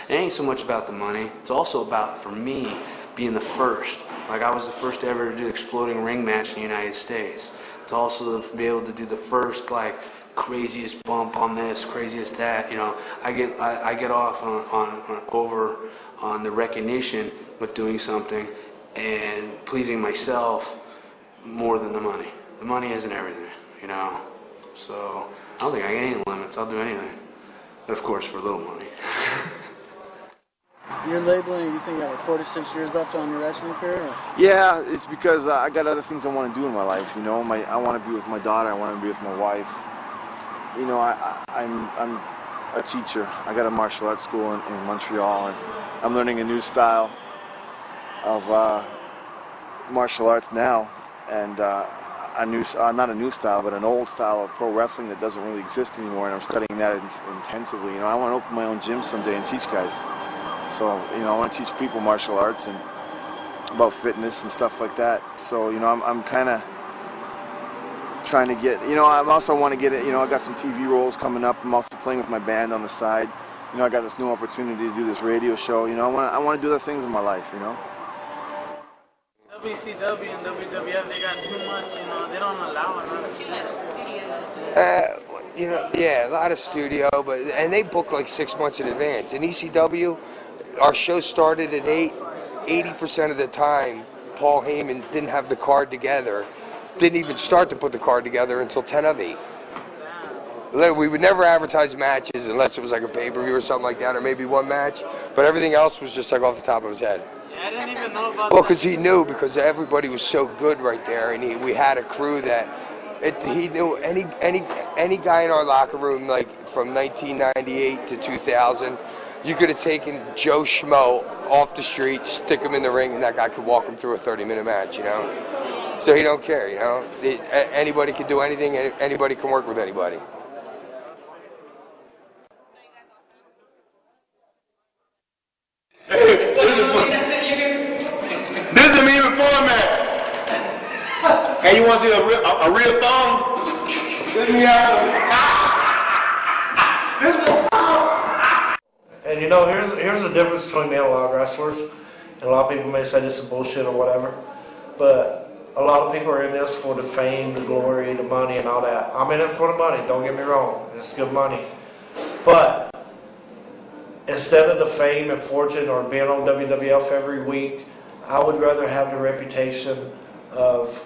it ain't so much about the money. It's also about, for me, being the first. Like, I was the first ever to do exploding ring match in the United States. It's also to be able to do the first, like, craziest bump on this, craziest that. You know, I get off on the recognition of doing something and pleasing myself more than the money. The money isn't everything, you know. So I don't think I got any limits. I'll do anything. Of course, for a little money. You're labeling, you think you have 46 years left on your wrestling career? Or? Yeah, it's because I got other things I want to do in my life. You know, I want to be with my daughter. I want to be with my wife. You know, I'm a teacher. I got a martial arts school in Montreal, and I'm learning a new style of martial arts now, and not a new style, but an old style of pro wrestling that doesn't really exist anymore, and I'm studying that intensively. You know, I want to open my own gym someday and teach guys. So, you know, I want to teach people martial arts and about fitness and stuff like that. So, you know, I'm kind of trying to get, you know, I also want to get it, you know, I got some TV roles coming up. I'm also playing with my band on the side. You know, I got this new opportunity to do this radio show. You know, I want to do other things in my life, you know. WCW and WWF, they got too much, you know, they don't allow it. Too much studio. You know, yeah, a lot of studio, and they book like 6 months in advance. In ECW, our show started at 8. 80% of the time, Paul Heyman didn't have the card together. Didn't even start to put the card together until 10 of 8. We would never advertise matches unless it was like a pay-per-view or something like that, or maybe one match. But everything else was just like off the top of his head. Yeah, I didn't even know about Well, because he knew, because everybody was so good right there, and we had a crew that he knew any guy in our locker room, like from 1998 to 2000. You could have taken Joe Schmo off the street, stick him in the ring, and that guy could walk him through a 30-minute match, you know? So he don't care, you know? Anybody can do anything, and anybody can work with anybody. This is me before a match. Hey, you want to see a real thong? This is me after. And you know, here's the difference between me and a lot of wrestlers. And a lot of people may say this is bullshit or whatever, but a lot of people are in this for the fame, the glory, the money, and all that. I'm in it for the money. Don't get me wrong; it's good money. But instead of the fame and fortune or being on WWF every week, I would rather have the reputation of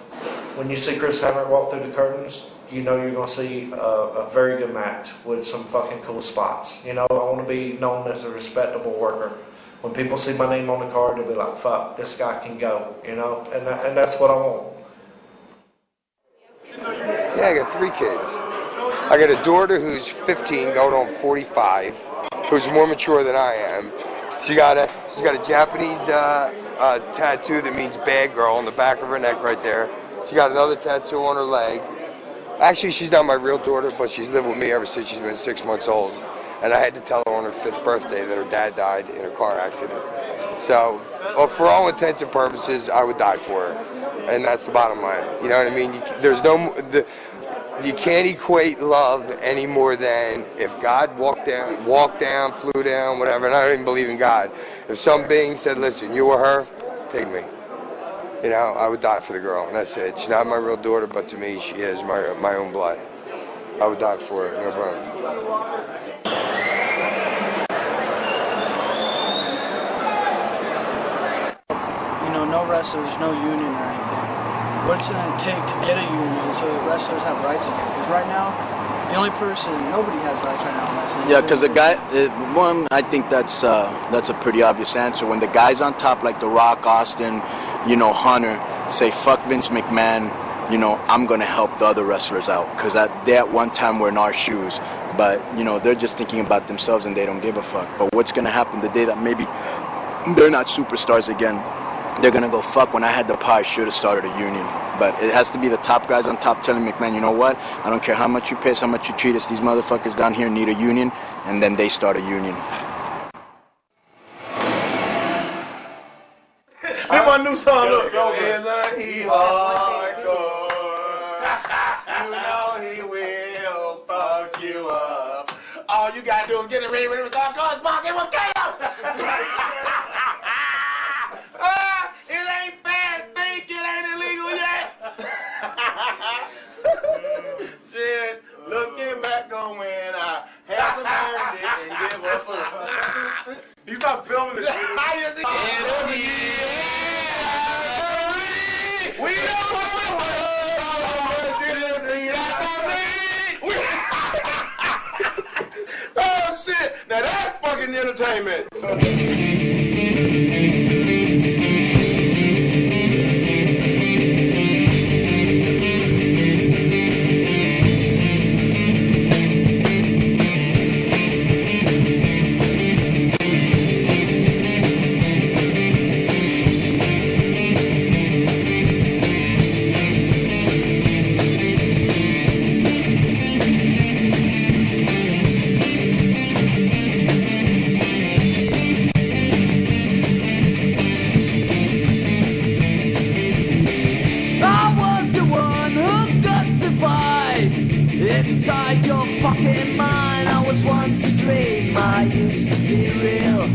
when you see Chris Hammer walk through the curtains, you know you're going to see a very good match with some fucking cool spots. You know, I want to be known as a respectable worker. When people see my name on the card, they'll be like, fuck, this guy can go, you know? And that's what I want. Yeah, I got 3 kids. I got a daughter who's 15, going on 45, who's more mature than I am. She's got a Japanese tattoo that means bad girl on the back of her neck right there. She got another tattoo on her leg. Actually, she's not my real daughter, but she's lived with me ever since she's been 6 months old. And I had to tell her on her 5th birthday that her dad died in a car accident. So, well, for all intents and purposes, I would die for her. And that's the bottom line. You know what I mean? You can't equate love any more than if God walked down, flew down, whatever, and I don't even believe in God. If some being said, listen, you or her, take me. You know, I would die for the girl, and that's it. She's not my real daughter, but to me, she is my own blood. I would die for her, no problem. You know, no wrestlers, no union or anything. What's it going to take to get a union so that wrestlers have rights again? Because right now, the only person, nobody has rights right now in wrestling. Yeah, because the guy, one, I think that's a pretty obvious answer. When the guys on top, like The Rock, Austin, you know, Hunter, say, fuck Vince McMahon, you know, I'm going to help the other wrestlers out. Because they at one time were in our shoes. But, you know, they're just thinking about themselves and they don't give a fuck. But what's going to happen the day that maybe they're not superstars again? They're going to go, fuck, when I had the power, I should have started a union. But it has to be the top guys on top telling McMahon, you know what? I don't care how much you pay us, how much you treat us. These motherfuckers down here need a union. And then they start a union. Here's my new song, look. Isn't he hardcore? You know he will fuck you up. you gotta do is get it ready when it was all goes, boss. It will kill you. It ain't fair to think it ain't illegal yet. Shit, looking back on when I had to learn it and give a fuck. You stop filming this. We know what oh shit! Now that's fucking entertainment. Inside your fucking mind, I was once a dream. I used to be real.